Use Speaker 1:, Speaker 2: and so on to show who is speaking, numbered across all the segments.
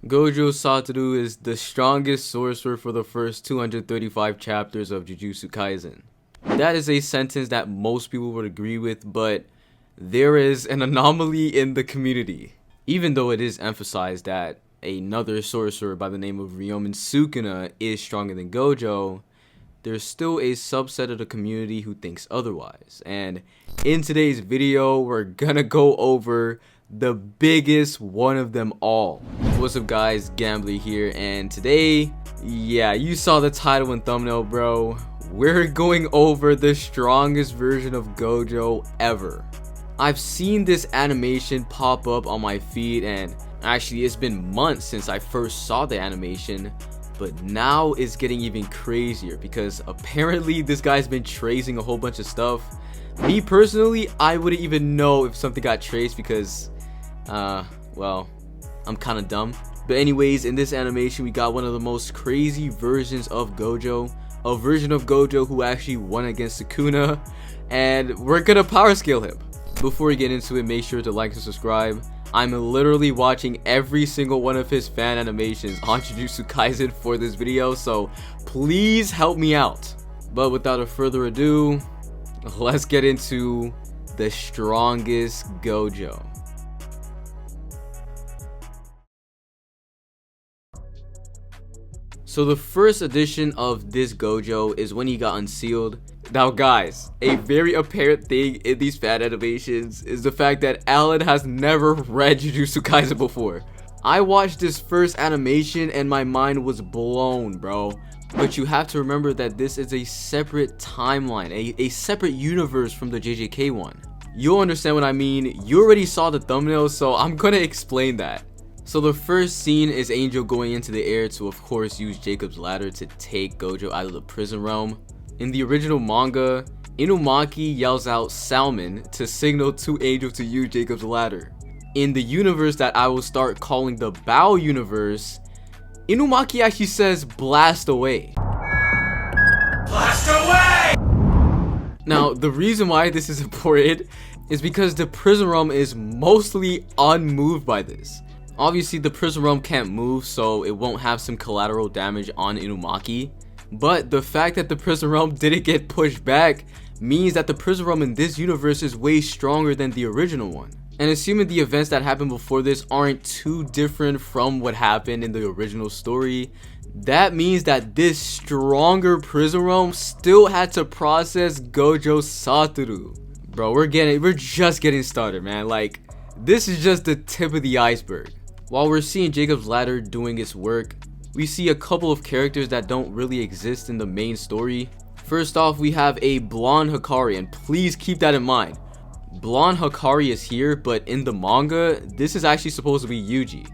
Speaker 1: Gojo Satoru is the strongest sorcerer for the first 235 chapters of Jujutsu Kaisen. That is a sentence that most people would agree with, but there is an anomaly in the community. Even though it is emphasized that another sorcerer by the name of Gojo and Sukuna is stronger than Gojo, there's still a subset of the community who thinks otherwise. And in today's video, we're gonna go over the biggest one of them all. What's up guys, Gamblrr here, and today, yeah, you saw the title and thumbnail, bro. We're going over the strongest version of Gojo ever. I've seen this animation pop up on my feed, and actually it's been months since I first saw the animation, but now it's getting even crazier because apparently this guy's been tracing a whole bunch of stuff. Me personally, I wouldn't even know if something got traced because well, I'm kind of dumb. But anyways, in this animation we got one of the most crazy versions of Gojo, a version of Gojo who actually won against Sukuna, and we're gonna power scale him. Before we get into it, make sure to like and subscribe. I'm literally watching every single one of his fan animations on Jujutsu Kaisen for this video, so please help me out. But without further ado, let's get into the strongest Gojo. So the first edition of this Gojo is when he got unsealed. Now guys, a very apparent thing in these fan animations is the fact that Alan has never read Jujutsu Kaisen before. I watched this first animation and my mind was blown, bro. But you have to remember that this is a separate timeline, a separate universe from the JJK one. You'll understand what I mean. You already saw the thumbnail, so I'm gonna explain that. So the first scene is Angel going into the air to of course use Jacob's ladder to take Gojo out of the prison realm. In the original manga, Inumaki yells out Salmon to signal to Angel to use Jacob's ladder. In the universe that I will start calling the Bowe universe, Inumaki actually says blast away. Blast away! Now the reason why this is important is because the prison realm is mostly unmoved by this. Obviously the prison realm can't move, so it won't have some collateral damage on Inumaki. But the fact that the prison realm didn't get pushed back means that the prison realm in this universe is way stronger than the original one. And assuming the events that happened before this aren't too different from what happened in the original story, that means that this stronger prison realm still had to process Gojo Satoru. Bro, we're just getting started, man. Like, this is just the tip of the iceberg. While we're seeing Jacob's ladder doing its work, we see a couple of characters that don't really exist in the main story. First off, we have a blonde Hakari, and please keep that in mind. Blonde Hakari is here, but in the manga, this is actually supposed to be Yuji.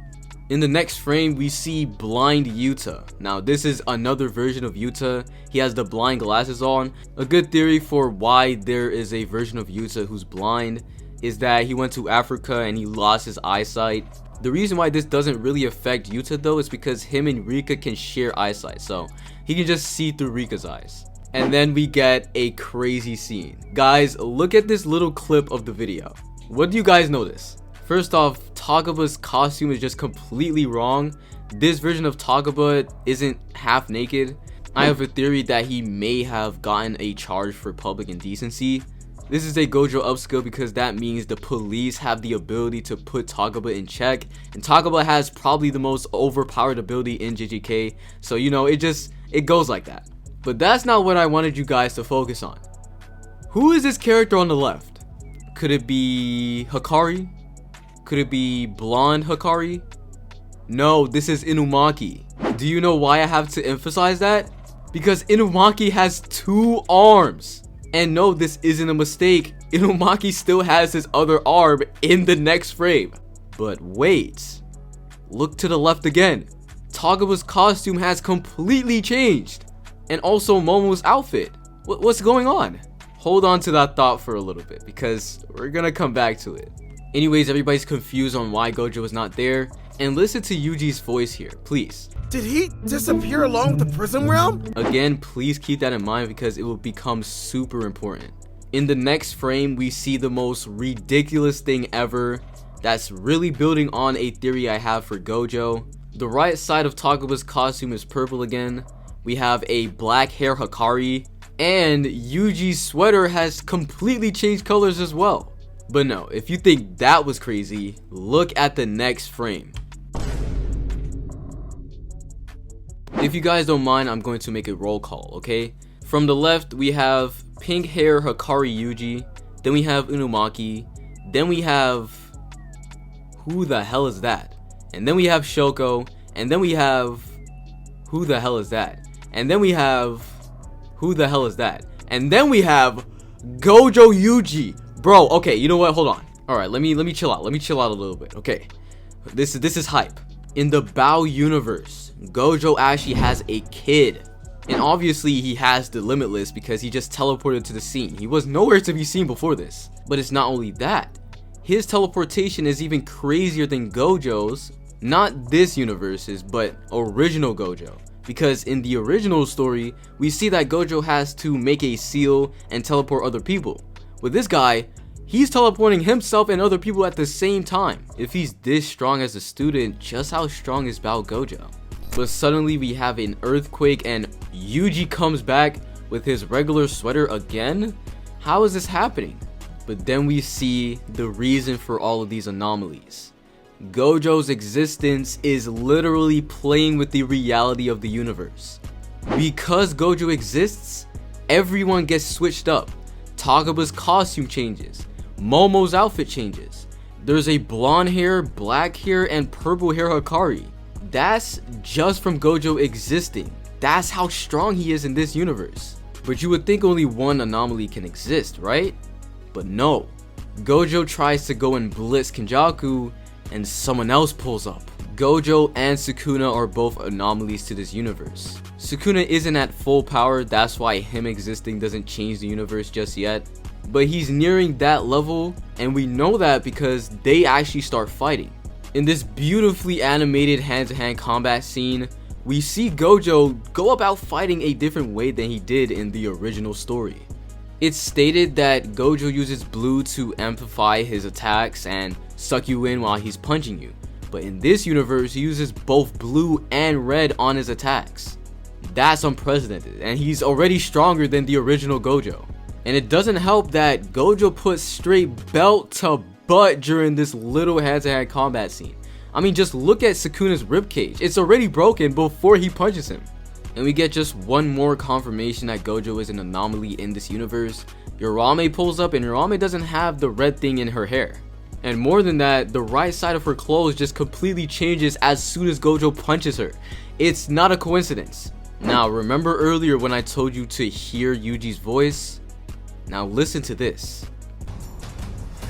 Speaker 1: In the next frame, we see blind Yuta. Now, this is another version of Yuta. He has the blind glasses on. A good theory for why there is a version of Yuta who's blind is that he went to Africa and he lost his eyesight. The reason why this doesn't really affect Yuta though is because him and Rika can share eyesight, so he can just see through Rika's eyes. And then we get a crazy scene. Guys, look at this little clip of the video. What do you guys notice? First off, Tagaba's costume is just completely wrong. This version of Tagaba isn't half naked. I have a theory that he may have gotten a charge for public indecency. This is a Gojo upskill because that means the police have the ability to put Tagaba in check, and Tagaba has probably the most overpowered ability in JJK, so you know, it goes like that. But that's not what I wanted you guys to focus on. Who is this character on the left? Could it be Hakari? Could it be blonde Hakari? No, this is Inumaki. Do you know why I have to emphasize that? Because Inumaki has 2 arms. And no, this isn't a mistake. Inumaki still has his other arm in the next frame. But wait, look to the left again. Tagaba's costume has completely changed. And also Momo's outfit. What's going on? Hold on to that thought for a little bit because we're gonna come back to it. Anyways, everybody's confused on why Gojo is not there. And listen to Yuji's voice here, please.
Speaker 2: Did he disappear along with the prison realm?
Speaker 1: Again, please keep that in mind because it will become super important. In the next frame, we see the most ridiculous thing ever that's really building on a theory I have for Gojo. The right side of Takaba's costume is purple again. We have a black hair hakari, and Yuji's sweater has completely changed colors as well. But no, if you think that was crazy, look at the next frame. If you guys don't mind, I'm going to make a roll call, okay? From the left, we have pink hair Hakari Yuji. Then we have Inumaki. Then we have... who the hell is that? And then we have Shoko. And then we have... who the hell is that? And then we have... who the hell is that? And then we have Gojo Yuji. Bro, okay, you know what? Hold on. Alright, let me chill out. Let me chill out a little bit, okay? This is hype. In the Bowe universe, Gojo actually has a kid. And obviously he has the Limitless because he just teleported to the scene. He was nowhere to be seen before this. But it's not only that. His teleportation is even crazier than Gojo's. Not this universe's, but original Gojo. Because in the original story, we see that Gojo has to make a seal and teleport other people. With this guy, he's teleporting himself and other people at the same time. If he's this strong as a student, just how strong is Bowe Gojo? But suddenly we have an earthquake and Yuji comes back with his regular sweater again? How is this happening? But then we see the reason for all of these anomalies. Gojo's existence is literally playing with the reality of the universe. Because Gojo exists, everyone gets switched up. Takaba's costume changes. Momo's outfit changes. There's a blonde hair, black hair, and purple hair Hakari. That's just from Gojo existing. That's how strong he is in this universe. But you would think only one anomaly can exist, right? But no. Gojo tries to go and blitz Kenjaku, and someone else pulls up. Gojo and Sukuna are both anomalies to this universe. Sukuna isn't at full power, that's why him existing doesn't change the universe just yet. But he's nearing that level, and we know that because they actually start fighting. In this beautifully animated hand-to-hand combat scene, we see Gojo go about fighting a different way than he did in the original story. It's stated that Gojo uses blue to amplify his attacks and suck you in while he's punching you. But in this universe, he uses both blue and red on his attacks. That's unprecedented, and he's already stronger than the original Gojo. And it doesn't help that Gojo puts straight belt to butt during this little hand-to-hand combat scene. I mean, just look at Sukuna's ribcage. It's already broken before he punches him. And we get just one more confirmation that Gojo is an anomaly in this universe. Yorame pulls up and Yorame doesn't have the red thing in her hair. And more than that, the right side of her clothes just completely changes as soon as Gojo punches her. It's not a coincidence. Now, remember earlier when I told you to hear Yuji's voice? Now listen to this.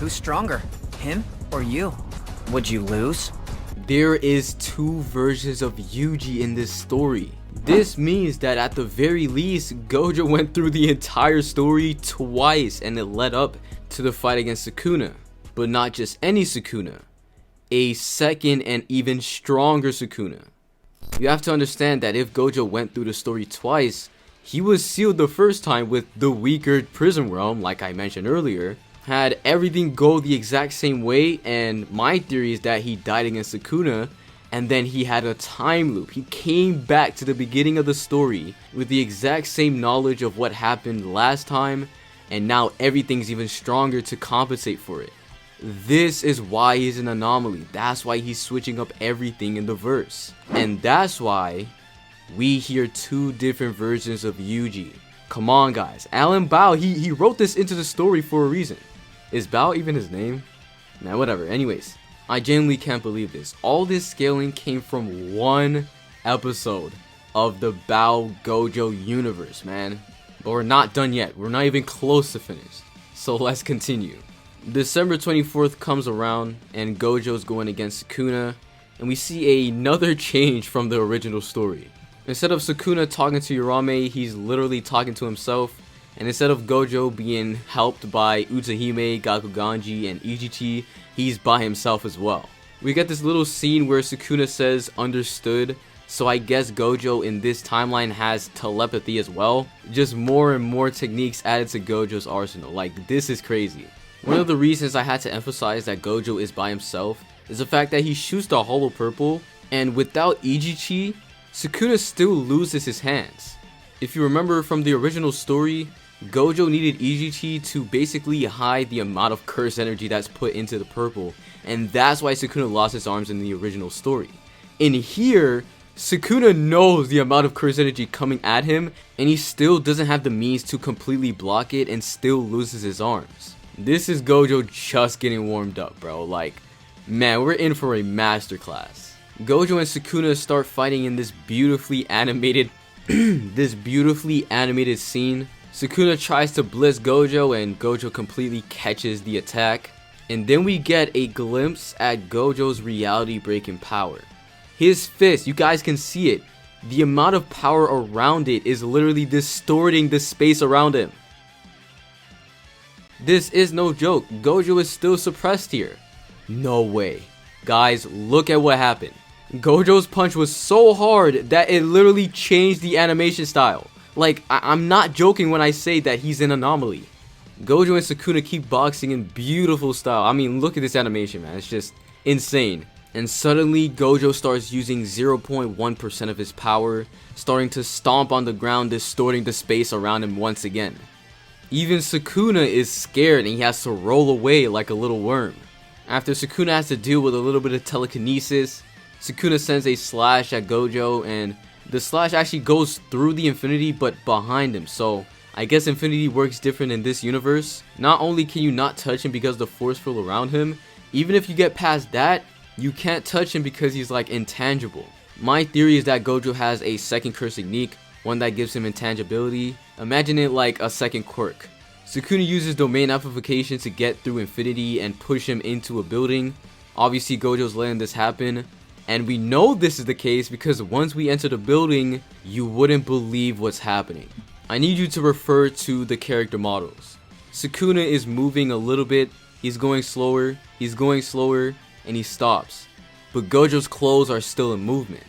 Speaker 3: Who's stronger, him or you? Would you lose?
Speaker 1: There is two versions of Yuji in this story. This means that at the very least, Gojo went through the entire story twice and it led up to the fight against Sukuna. But not just any Sukuna, a second and even stronger Sukuna. You have to understand that if Gojo went through the story twice, he was sealed the first time with the weaker prison realm, like I mentioned earlier, had everything go the exact same way, and my theory is that he died against Sukuna, and then he had a time loop. He came back to the beginning of the story with the exact same knowledge of what happened last time, and now everything's even stronger to compensate for it. This is why he's an anomaly. That's why he's switching up everything in the verse. And that's why we hear two different versions of Yuji. Come on guys, Alan Bowe, he wrote this into the story for a reason. Is Bowe even his name? Nah, whatever. Anyways, I genuinely can't believe this. All this scaling came from one episode of the Bowe Gojo universe, man. But we're not done yet. We're not even close to finished. So let's continue. December 24th comes around and Gojo's going against Sukuna, and we see another change from the original story. Instead of Sukuna talking to Yorame, he's literally talking to himself, and instead of Gojo being helped by Utsuhime, Gakuganji, and Ichichi, he's by himself as well. We get this little scene where Sukuna says understood, so I guess Gojo in this timeline has telepathy as well. Just more and more techniques added to Gojo's arsenal. Like, this is crazy. One of the reasons I had to emphasize that Gojo is by himself is the fact that he shoots the hollow purple, And without Ijichi, Sukuna still loses his hands. If you remember from the original story, Gojo needed Ijichi to basically hide the amount of curse energy that's put into the purple, and that's why Sukuna lost his arms in the original story. In here, Sukuna knows the amount of curse energy coming at him, and he still doesn't have the means to completely block it and still loses his arms. This is Gojo just getting warmed up, bro. Like, man, we're in for a masterclass. Gojo and Sukuna start fighting in this beautifully animated scene. Sukuna tries to blitz Gojo and Gojo completely catches the attack. And then we get a glimpse at Gojo's reality breaking power. His fist, you guys can see it. The amount of power around it is literally distorting the space around him. This is no joke. Gojo is still suppressed here. No way. Guys, look at what happened. Gojo's punch was so hard that it literally changed the animation style. Like, I'm not joking when I say that he's an anomaly. Gojo and Sukuna keep boxing in beautiful style. I mean, look at this animation, man. It's just insane. And suddenly, Gojo starts using 0.1% of his power, starting to stomp on the ground, distorting the space around him once again. Even Sukuna is scared and he has to roll away like a little worm. After Sukuna has to deal with a little bit of telekinesis, Sukuna sends a slash at Gojo, and the slash actually goes through the infinity but behind him. So I guess infinity works different in this universe. Not only can you not touch him because of the force field around him, even if you get past that, you can't touch him because he's like intangible. My theory is that Gojo has a second curse technique, one that gives him intangibility. Imagine it like a second quirk. Sukuna uses domain amplification to get through infinity and push him into a building. Obviously Gojo's letting this happen. And we know this is the case because once we enter the building, you wouldn't believe what's happening. I need you to refer to the character models. Sukuna is moving a little bit, he's going slower, and he stops. But Gojo's clothes are still in movement.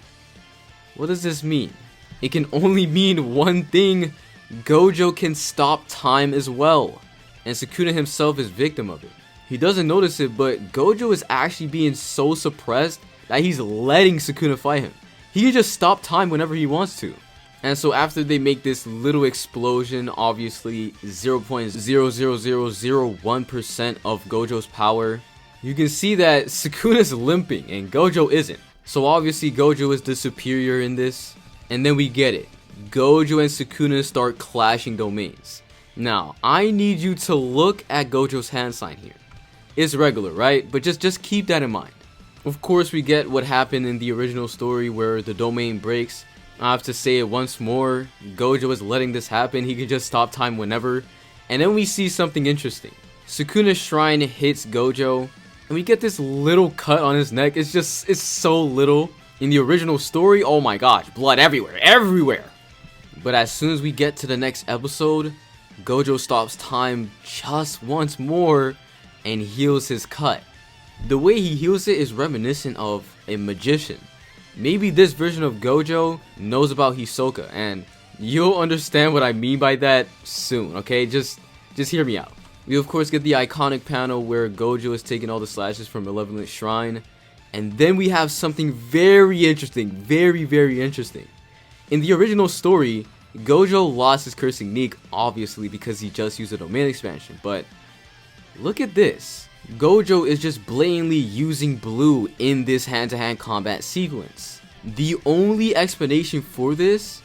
Speaker 1: What does this mean? It can only mean one thing: Gojo can stop time as well. And Sukuna himself is victim of it. He doesn't notice it, but Gojo is actually being so suppressed that he's letting Sukuna fight him. He can just stop time whenever he wants to. And so after they make this little explosion, obviously 0.00001% of Gojo's power, you can see that Sukuna's limping and Gojo isn't. So obviously Gojo is the superior in this. And then we get it. Gojo and Sukuna start clashing domains. Now, I need you to look at Gojo's hand sign here. It's regular, right? But just keep that in mind. Of course, we get what happened in the original story where the domain breaks. I have to say it once more. Gojo is letting this happen. He can just stop time whenever. And then we see something interesting. Sukuna's shrine hits Gojo, and we get this little cut on his neck. It's so little. In the original story, oh my gosh, blood everywhere. But as soon as we get to the next episode, Gojo stops time just once more and heals his cut. The way he heals it is reminiscent of a magician. Maybe this version of Gojo knows about Hisoka, and you'll understand what I mean by that soon, okay? Just hear me out. We of course get the iconic panel where Gojo is taking all the slashes from Malevolent Shrine, and then we have something very interesting, very interesting. In the original story, Gojo lost his curse technique, obviously because he just used a domain expansion, but look at this. Gojo is just blatantly using blue in this hand-to-hand combat sequence. The only explanation for this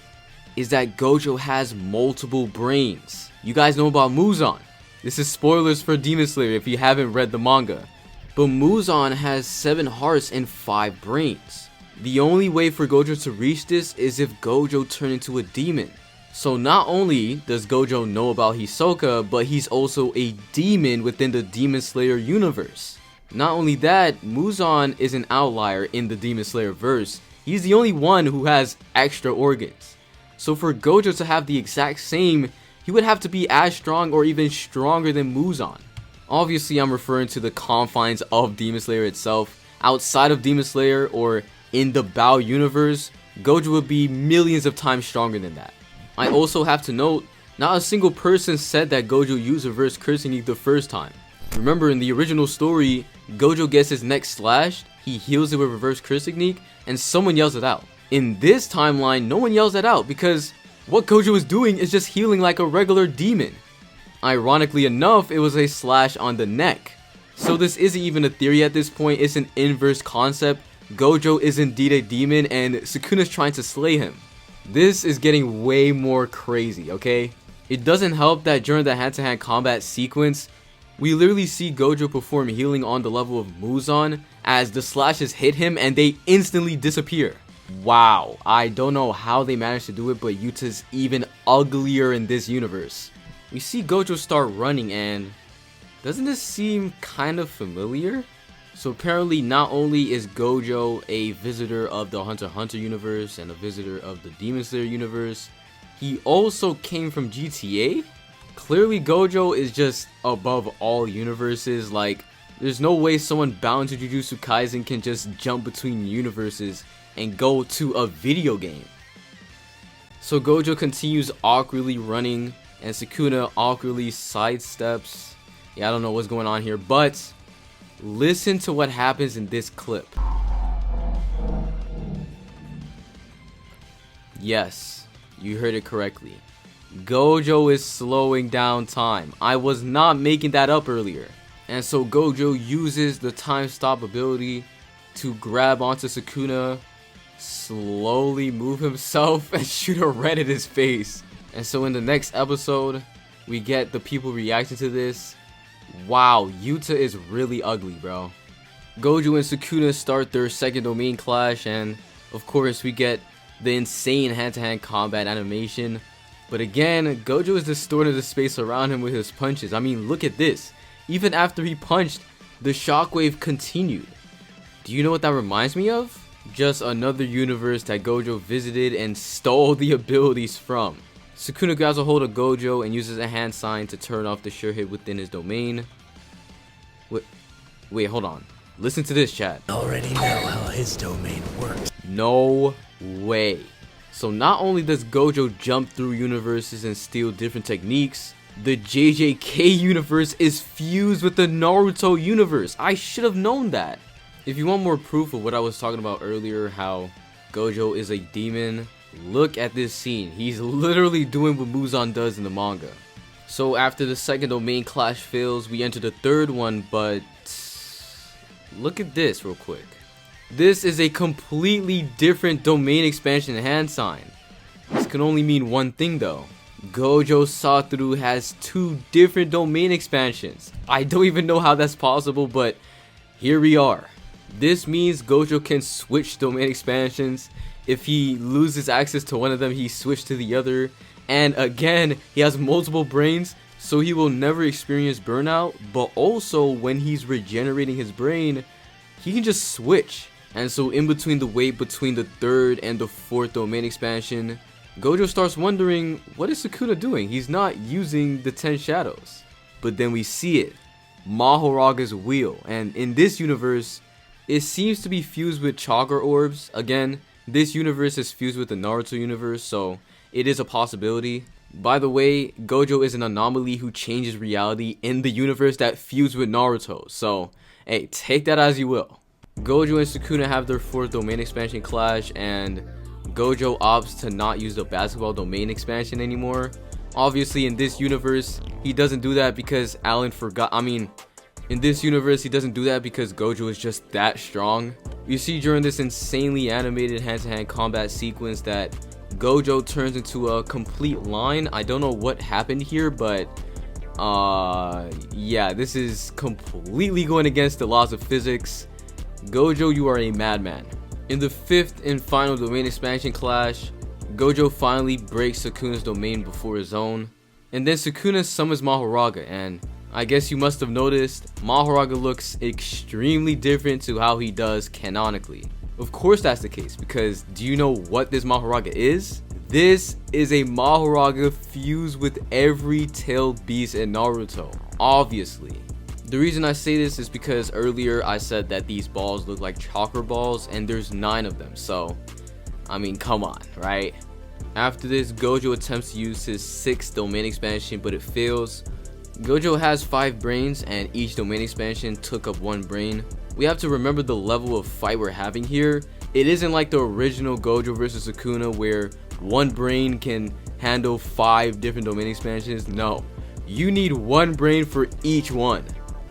Speaker 1: is that Gojo has multiple brains. You guys know about Muzan. This is spoilers for Demon Slayer if you haven't read the manga. But Muzan has 7 hearts and 5 brains. The only way for Gojo to reach this is if Gojo turned into a demon. So not only does Gojo know about Hisoka, but he's also a demon within the Demon Slayer universe. Not only that, Muzan is an outlier in the Demon Slayer verse. He's the only one who has extra organs. So for Gojo to have the exact same, he would have to be as strong or even stronger than Muzan. Obviously, I'm referring to the confines of Demon Slayer itself. Outside of Demon Slayer or in the Bowe universe, Gojo would be millions of times stronger than that. I also have to note, not a single person said that Gojo used reverse curse technique the first time. Remember in the original story, Gojo gets his neck slashed, he heals it with reverse curse technique, and someone yells it out. In this timeline, no one yells it out because what Gojo is doing is just healing like a regular demon. Ironically enough, it was a slash on the neck. So this isn't even a theory at this point, it's an inverse concept. Gojo is indeed a demon and Sukuna's trying to slay him. This is getting way more crazy, okay? It doesn't help that during the hand-to-hand combat sequence, we literally see Gojo perform healing on the level of Muzan as the slashes hit him and they instantly disappear. Wow, I don't know how they managed to do it, but Yuta's even uglier in this universe. We see Gojo start running and doesn't this seem kind of familiar? So apparently not only is Gojo a visitor of the Hunter x Hunter universe and a visitor of the Demon Slayer universe, he also came from GTA? Clearly Gojo is just above all universes. Like, there's no way someone bound to Jujutsu Kaisen can just jump between universes and go to a video game. So Gojo continues awkwardly running and Sukuna awkwardly sidesteps. Yeah, I don't know what's going on here, but listen to what happens in this clip. Yes, you heard it correctly. Gojo is slowing down time. I was not making that up earlier. And so Gojo uses the time stop ability to grab onto Sukuna, slowly move himself, and shoot a red at his face. And so in the next episode, we get the people reacting to this. Wow, Yuta is really ugly, bro. Gojo and Sukuna start their second domain clash, and of course we get the insane hand-to-hand combat animation. But again, Gojo is distorting the space around him with his punches. I mean, look at this. Even after he punched, the shockwave continued. Do you know what that reminds me of? Just another universe that Gojo visited and stole the abilities from. Sukuna grabs a hold of Gojo and uses a hand sign to turn off the sure hit within his domain. Wait, hold on. Listen to this, chat.
Speaker 2: Already know how his domain works.
Speaker 1: No way. So not only does Gojo jump through universes and steal different techniques, the JJK universe is fused with the Naruto universe. I should have known that. If you want more proof of what I was talking about earlier, how Gojo is a demon, look at this scene. He's literally doing what Muzan does in the manga. So after the second domain clash fails, we enter the third one, but look at this real quick. This is a completely different domain expansion hand sign. This can only mean one thing though. Gojo Satoru has two different domain expansions. I don't even know how that's possible, but here we are. This means Gojo can switch domain expansions. If he loses access to one of them, he switches to the other. And again, he has multiple brains, so he will never experience burnout. But also, when he's regenerating his brain, he can just switch. And so in between the wait between the third and the fourth domain expansion, Gojo starts wondering, what is Sukuna doing? He's not using the 10 shadows. But then we see it. Mahoraga's wheel. And in this universe, it seems to be fused with chakra orbs. Again, this universe is fused with the Naruto universe, so it is a possibility. By the way, Gojo is an anomaly who changes reality in the universe that fused with Naruto. So, hey, take that as you will. Gojo and Sukuna have their fourth domain expansion clash, and Gojo opts to not use the basketball domain expansion anymore. Obviously, in this universe, he doesn't do that because Alan forgot. In this universe, he doesn't do that because Gojo is just that strong. You see during this insanely animated hand-to-hand combat sequence that Gojo turns into a complete line. I don't know what happened here, but yeah, this is completely going against the laws of physics. Gojo, you are a madman. In the fifth and final domain expansion clash, Gojo finally breaks Sukuna's domain before his own. And then Sukuna summons Mahoraga, and I guess you must have noticed, Mahoraga looks extremely different to how he does canonically. Of course that's the case, because do you know what this Mahoraga is? This is a Mahoraga fused with every tailed beast in Naruto, obviously. The reason I say this is because earlier I said that these balls look like chakra balls, and there's 9 of them, so I mean, come on, right? After this, Gojo attempts to use his 6th domain expansion, but it fails. Gojo has 5 brains, and each domain expansion took up 1 brain. We have to remember the level of fight we're having here. It isn't like the original Gojo versus Sukuna where one brain can handle 5 different domain expansions. No, you need one brain for each one.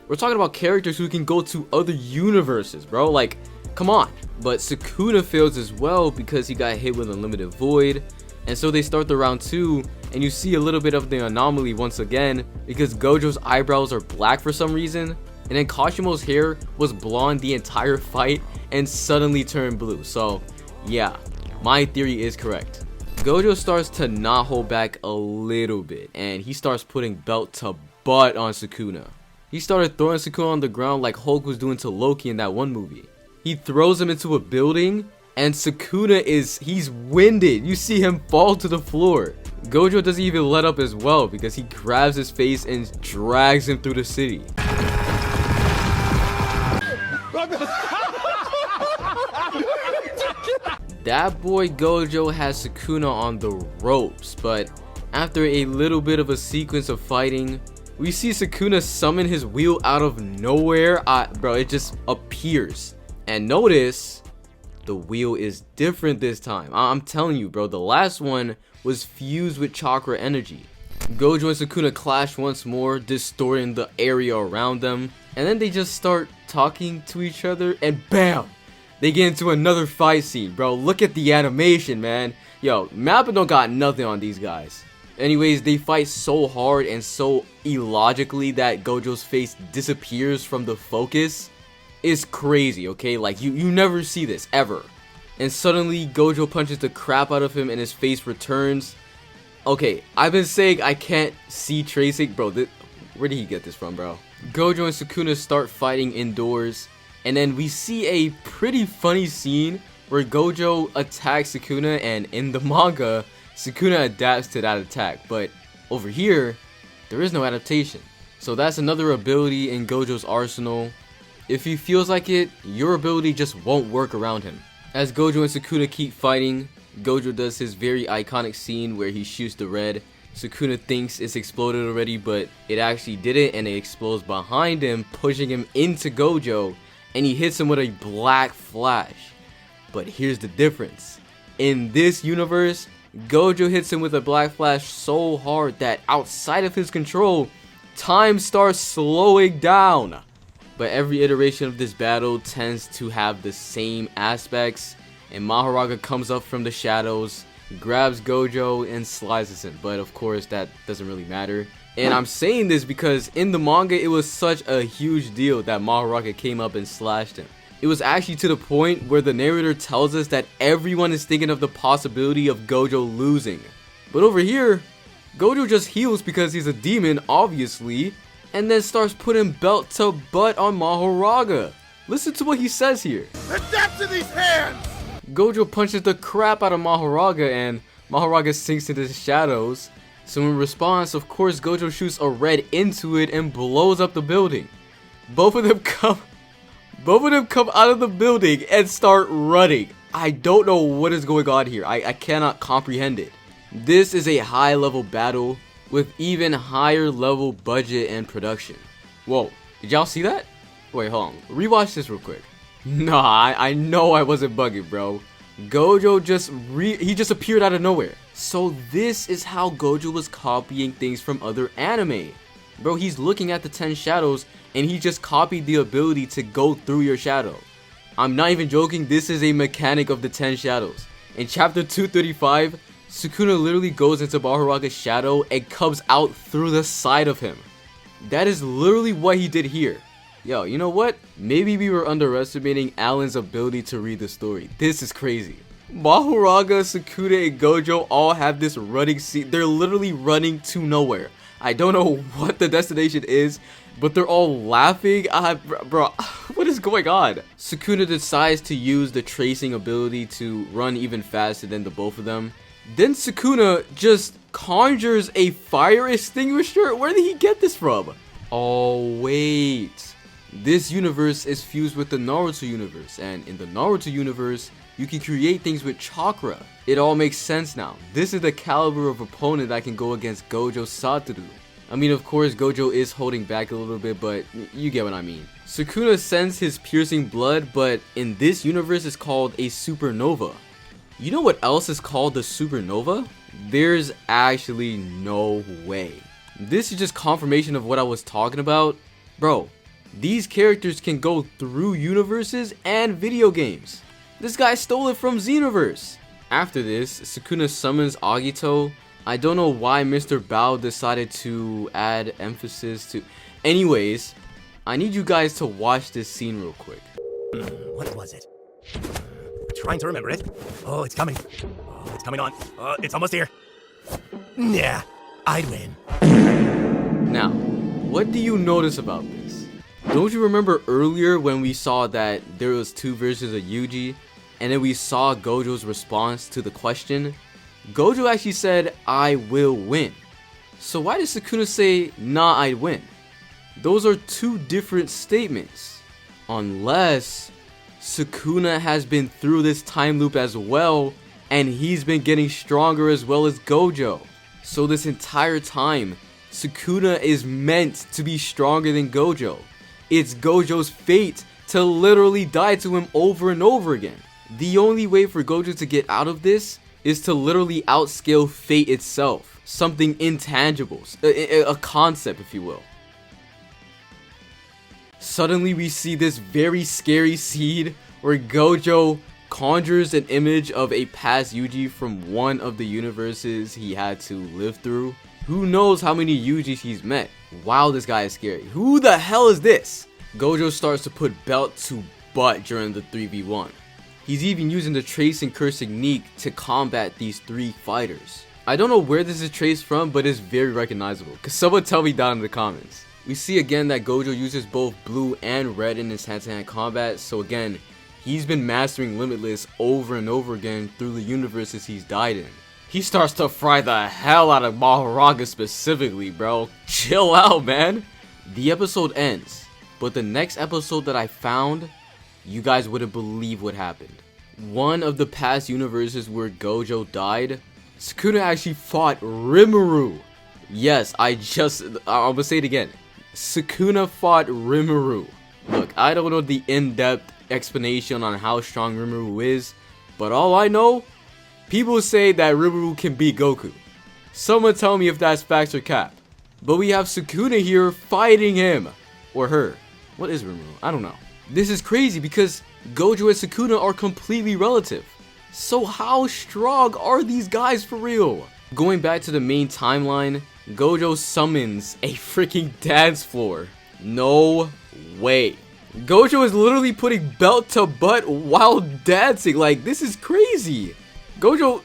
Speaker 1: We're talking about characters who can go to other universes, bro. Like, come on. But Sukuna fails as well because he got hit with Unlimited Void. And so they start the round 2, and you see a little bit of the anomaly once again because Gojo's eyebrows are black for some reason. And then Kashimo's hair was blonde the entire fight and suddenly turned blue. So yeah, my theory is correct. Gojo starts to not hold back a little bit, and he starts putting belt to butt on Sukuna. He started throwing Sukuna on the ground like Hulk was doing to Loki in that one movie. He throws him into a building, and Sukuna he's winded. You see him fall to the floor. Gojo doesn't even let up as well because he grabs his face and drags him through the city. That boy Gojo has Sukuna on the ropes, but after a little bit of a sequence of fighting, we see Sukuna summon his wheel out of nowhere. Bro, it just appears. And notice, the wheel is different this time. I'm telling you, bro, the last one was fused with chakra energy. Gojo and Sukuna clash once more, distorting the area around them. And then they just start talking to each other, and bam! They get into another fight scene, bro. Look at the animation, man. Yo, Mappa don't got nothing on these guys. Anyways, they fight so hard and so illogically that Gojo's face disappears from the focus. It's crazy, okay? Like, you never see this, ever. And suddenly, Gojo punches the crap out of him and his face returns. Okay, I've been saying I can't see tracing. Bro, where did he get this from, bro? Gojo and Sukuna start fighting indoors. And then we see a pretty funny scene where Gojo attacks Sukuna, and in the manga, Sukuna adapts to that attack. But over here, there is no adaptation. So that's another ability in Gojo's arsenal. If he feels like it, your ability just won't work around him. As Gojo and Sukuna keep fighting, Gojo does his very iconic scene where he shoots the red. Sukuna thinks it's exploded already, but it actually didn't, and it explodes behind him, pushing him into Gojo. And he hits him with a black flash. But here's the difference. In this universe, Gojo hits him with a black flash so hard that outside of his control, time starts slowing down. But every iteration of this battle tends to have the same aspects, and Mahoraga comes up from the shadows, grabs Gojo, and slices him. But of course, that doesn't really matter. And I'm saying this because in the manga, it was such a huge deal that Mahoraga came up and slashed him. It was actually to the point where the narrator tells us that everyone is thinking of the possibility of Gojo losing. But over here, Gojo just heals because he's a demon, obviously, and then starts putting belt to butt on Mahoraga. Listen to what he says here.
Speaker 4: Adapt to these hands!
Speaker 1: Gojo punches the crap out of Mahoraga, and Mahoraga sinks into the shadows. So in response, of course, Gojo shoots a red into it and blows up the building. Both of them come out of the building and start running. I don't know what is going on here. I cannot comprehend it. This is a high level battle with even higher level budget and production. Whoa, did y'all see that? Wait, hold on. Rewatch this real quick. Nah, I know I wasn't bugging, bro. Gojo just appeared out of nowhere. So this is how Gojo was copying things from other anime. Bro, he's looking at the 10 shadows and he just copied the ability to go through your shadow. I'm not even joking, this is a mechanic of the 10 shadows. In chapter 235, Sukuna literally goes into Mahoraga's shadow and comes out through the side of him. That is literally what he did here. Yo, you know what? Maybe we were underestimating Alan's ability to read the story. This is crazy. Mahoraga, Sukuna, and Gojo all have this running scene. They're literally running to nowhere. I don't know what the destination is, but they're all laughing. Bro, what is going on? Sukuna decides to use the tracing ability to run even faster than the both of them. Then Sukuna just conjures a fire extinguisher. Where did he get this from? Oh, wait. This universe is fused with the Naruto universe, and in the Naruto universe, you can create things with chakra. It all makes sense now. This is the caliber of opponent that can go against Gojo Satoru. I mean, of course, Gojo is holding back a little bit, but you get what I mean. Sukuna sends his piercing blood, but in this universe it's called a supernova. You know what else is called the supernova? There's actually no way. This is just confirmation of what I was talking about. Bro, these characters can go through universes and video games. This guy stole it from Xenoverse. After this, Sukuna summons Agito. I don't know why Mr. Bowe decided to add emphasis to... Anyways, I need you guys to watch this scene real quick.
Speaker 2: What was it? Trying to remember it. Oh, it's coming. Oh, it's coming on. It's almost here. Yeah, I'd win.
Speaker 1: Now, what do you notice about this? Don't you remember earlier when we saw that there was two versions of Yuji, and then we saw Gojo's response to the question? Gojo actually said, I will win. So why did Sukuna say, nah, I'd win? Those are two different statements. Unless Sukuna has been through this time loop as well, and he's been getting stronger as well as Gojo. So this entire time, Sukuna is meant to be stronger than Gojo. It's Gojo's fate to literally die to him over and over again. The only way for Gojo to get out of this is to literally outscale fate itself. Something intangible, a concept if you will. Suddenly we see this very scary scene where Gojo conjures an image of a past Yuji from one of the universes he had to live through. Who knows how many Yujis he's met? Wow, this guy is scary. Who the hell is this? Gojo starts to put belt to butt during the 3v1. He's even using the trace and curse technique to combat these three fighters. I don't know where this is traced from, but it's very recognizable. Cause someone tell me down in the comments. We see again that Gojo uses both blue and red in his hand-to-hand combat. So again, he's been mastering Limitless over and over again through the universes he's died in. He starts to fry the hell out of Mahoraga specifically, bro. Chill out, man. The episode ends, but the next episode that I found, you guys wouldn't believe what happened. One of the past universes where Gojo died, Sukuna actually fought Rimuru. Yes, I'm gonna say it again. Sukuna fought Rimuru. Look, I don't know the in-depth explanation on how strong Rimuru is, but all I know, people say that Rimuru can beat Goku. Someone tell me if that's facts or cap. But we have Sukuna here fighting him. Or her. What is Rimuru? I don't know. This is crazy because Gojo and Sukuna are completely relative. So how strong are these guys for real? Going back to the main timeline, Gojo summons a freaking dance floor. No way. Gojo is literally putting belt to butt while dancing. Like, this is crazy. Gojo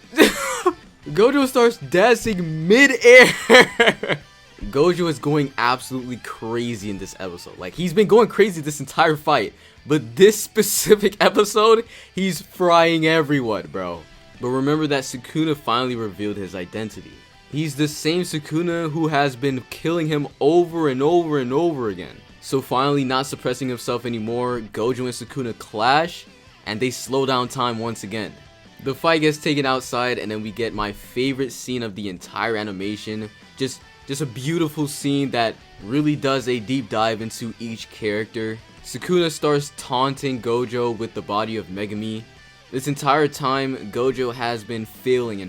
Speaker 1: starts dancing mid-air. Gojo is going absolutely crazy in this episode. Like, he's been going crazy this entire fight. But this specific episode, he's frying everyone, bro. But remember that Sukuna finally revealed his identity. He's the same Sukuna who has been killing him over and over and over again. So finally, not suppressing himself anymore, Gojo and Sukuna clash, and they slow down time once again. The fight gets taken outside, and then we get my favorite scene of the entire animation. Just a beautiful scene that really does a deep dive into each character. Sukuna starts taunting Gojo with the body of Megumi. This entire time, Gojo has been failing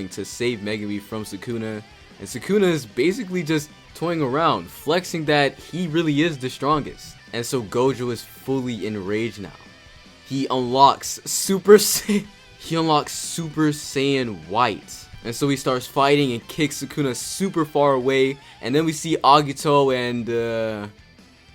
Speaker 1: to save Megumi from Sukuna, and Sukuna is basically just toying around, flexing that he really is the strongest. And so Gojo is fully enraged now. He unlocks Super Saiyan White. And so he starts fighting and kicks Sukuna super far away. And then we see Agito and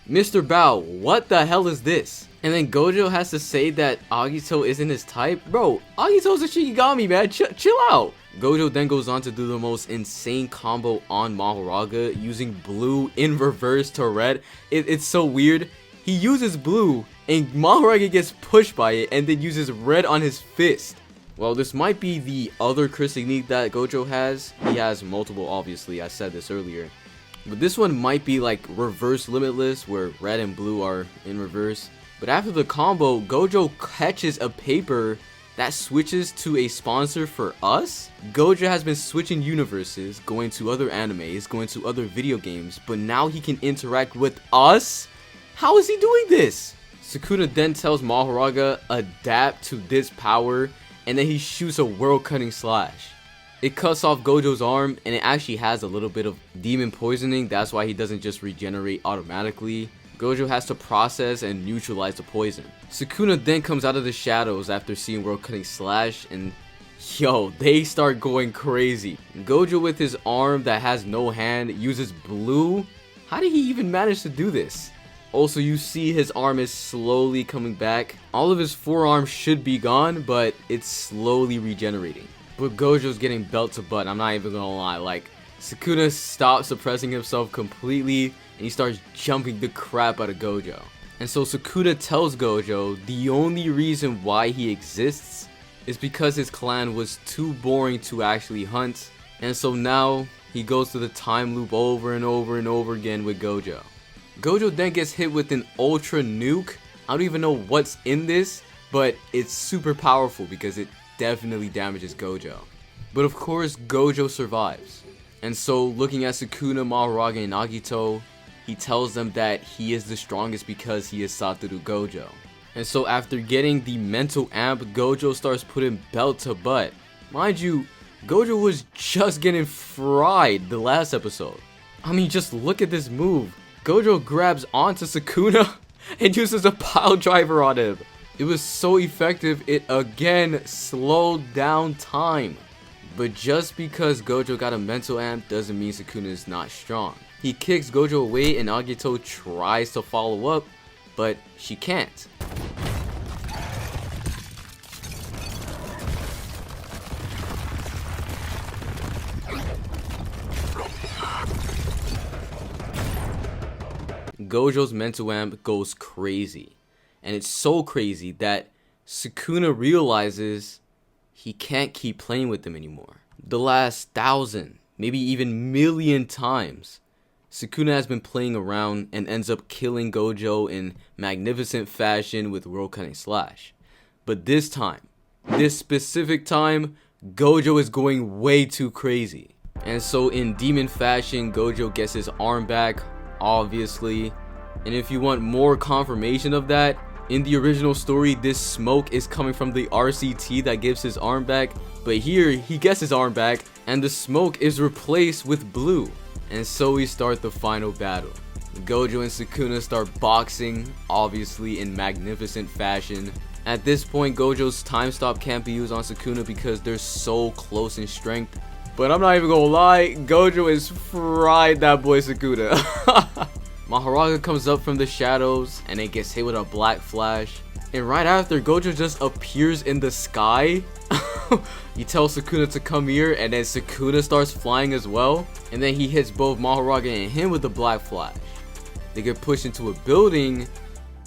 Speaker 1: Mr. Bowe. What the hell is this? And then Gojo has to say that Agito isn't his type. Bro, Agito's a Shikigami, man. Chill out. Gojo then goes on to do the most insane combo on Mahoraga, using blue in reverse to red. It's so weird. He uses blue and Mahoraga gets pushed by it and then uses red on his fist. Well, this might be the other curse technique that Gojo has. He has multiple, obviously. I said this earlier. But this one might be like reverse Limitless, where red and blue are in reverse. But after the combo, Gojo catches a paper that switches to a sponsor for us? Gojo has been switching universes, going to other animes, going to other video games, but now he can interact with us? How is he doing this? Sukuna then tells Mahoraga, adapt to this power, and then he shoots a world-cutting slash. It cuts off Gojo's arm, and it actually has a little bit of demon poisoning. That's why he doesn't just regenerate automatically. Gojo has to process and neutralize the poison. Sukuna then comes out of the shadows after seeing World Cutting Slash, and yo, they start going crazy. Gojo with his arm that has no hand uses blue. How did he even manage to do this? Also, you see his arm is slowly coming back. All of his forearms should be gone, but it's slowly regenerating. But Gojo's getting belt to butt, I'm not even gonna lie. Like, Sukuna stops suppressing himself completely, and he starts jumping the crap out of Gojo. And so Sukuna tells Gojo the only reason why he exists is because his clan was too boring to actually hunt. And so now he goes to the time loop over and over and over again with Gojo. Gojo then gets hit with an ultra nuke. I don't even know what's in this, but it's super powerful because it definitely damages Gojo. But of course, Gojo survives. And so, looking at Sukuna, Mahoraga, and Nagito, he tells them that he is the strongest because he is Satoru Gojo. And so, after getting the mental amp, Gojo starts putting belt to butt. Mind you, Gojo was just getting fried the last episode. I mean, just look at this move. Gojo grabs onto Sukuna and uses a pile driver on him. It was so effective, it again slowed down time. But just because Gojo got a mental amp doesn't mean Sukuna is not strong. He kicks Gojo away and Nagito tries to follow up, but she can't. Gojo's mental amp goes crazy. And it's so crazy that Sukuna realizes he can't keep playing with them anymore. The last 1,000, maybe even million times, Sukuna has been playing around and ends up killing Gojo in magnificent fashion with World Cutting Slash. But this time, this specific time, Gojo is going way too crazy. And so in demon fashion, Gojo gets his arm back, obviously. And if you want more confirmation of that, in the original story, this smoke is coming from the RCT that gives his arm back. But here, he gets his arm back, and the smoke is replaced with blue. And so we start the final battle. Gojo and Sukuna start boxing, obviously in magnificent fashion. At this point, Gojo's time stop can't be used on Sukuna because they're so close in strength. But I'm not even gonna lie, Gojo is fried that boy Sukuna. Mahoraga comes up from the shadows and it gets hit with a black flash. And right after, Gojo just appears in the sky. He tells Sukuna to come here, and then Sukuna starts flying as well. And then he hits both Mahoraga and him with the black flash. They get pushed into a building,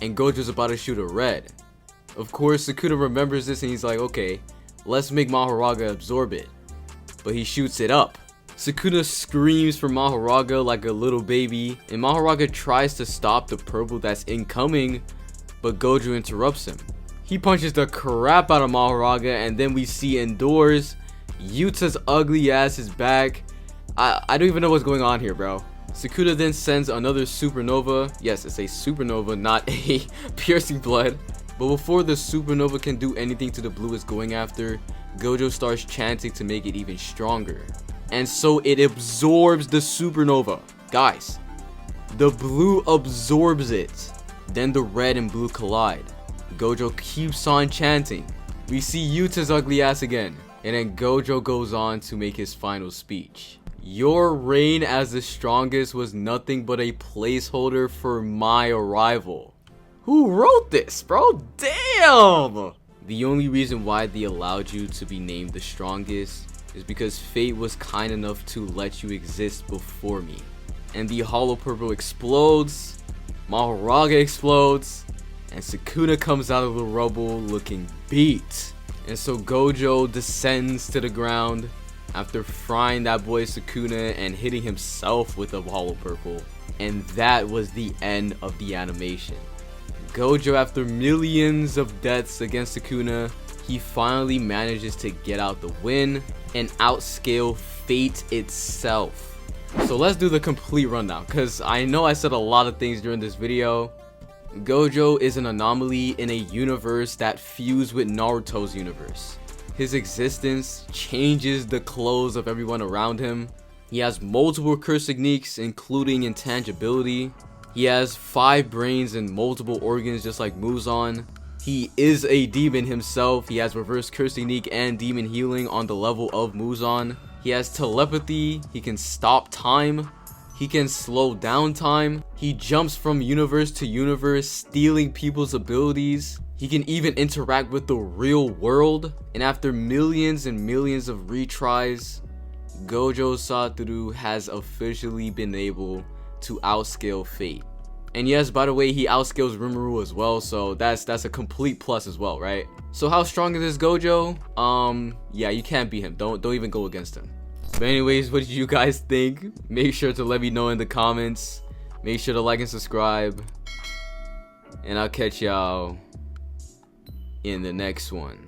Speaker 1: and Gojo's about to shoot a red. Of course, Sukuna remembers this and he's like, okay, let's make Mahoraga absorb it. But he shoots it up. Sukuna screams for Mahoraga like a little baby, and Mahoraga tries to stop the purple that's incoming, but Gojo interrupts him. He punches the crap out of Mahoraga, and then we see indoors, Yuta's ugly ass is back. I don't even know what's going on here, bro. Sukuna then sends another supernova. Yes, it's a supernova, not a piercing blood. But before the supernova can do anything to the blue it's going after, Gojo starts chanting to make it even stronger. And so it absorbs the supernova. Guys, the blue absorbs it. Then the red and blue collide. Gojo keeps on chanting. We see Yuta's ugly ass again. And then Gojo goes on to make his final speech. Your reign as the strongest was nothing but a placeholder for my arrival. Who wrote this, bro? Damn! The only reason why they allowed you to be named the strongest is because fate was kind enough to let you exist before me. And the hollow purple explodes, Mahoraga explodes, and Sukuna comes out of the rubble looking beat. And so Gojo descends to the ground after frying that boy Sukuna and hitting himself with a hollow purple. And that was the end of the animation. Gojo, after millions of deaths against Sukuna, he finally manages to get out the win and outscale fate itself. So let's do the complete rundown, because I know I said a lot of things during this video. Gojo is an anomaly in a universe that fused with Naruto's universe. His existence changes the clothes of everyone around him. He has multiple curse techniques, including intangibility. He has 5 brains and multiple organs just like Muzan. He is a demon himself. He has reverse curse technique and demon healing on the level of Muzan. He has telepathy. He can stop time. He can slow down time. He jumps from universe to universe, stealing people's abilities. He can even interact with the real world. And after millions and millions of retries, Gojo Satoru has officially been able to outscale fate. And yes, by the way, he outscales Rimuru as well, so that's a complete plus as well, right? So how strong is this Gojo? Yeah, you can't beat him. Don't even go against him. But anyways, what did you guys think? Make sure to let me know in the comments. Make sure to like and subscribe. And I'll catch y'all in the next one.